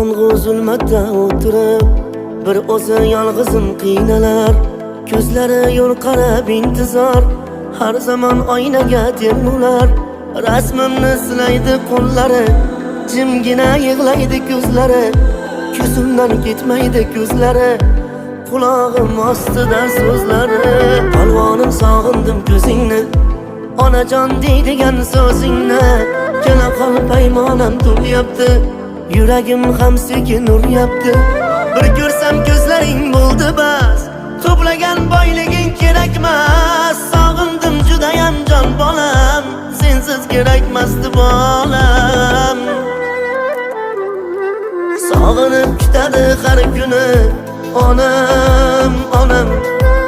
qorong'u zulmatda o'tirib bir o'zi yolg'izim qiynalar. Ko'zlari yo'l qarab intizor, har zamon oynaga termular. Rasmimni silaydi qo'llari, jimgina yig'laydi ko'zlari. Ko'zimdan ketmaydi ko'zlari, qulog'im ostida so'zlari. Polvonim sog'indim ko'zingni, onajon deydigan so'zingni. Kela qol paymonam to'lyapti, yuragim ham sekin uryapti. Bir ko'rsam ko'zlaring bo'ldi bas, to'plagan boyliging kerakmas. Sog'indim judayam jon bolam, sensiz kerakmasdi bolam. Sog'inib kutadi har kuni onam, onam.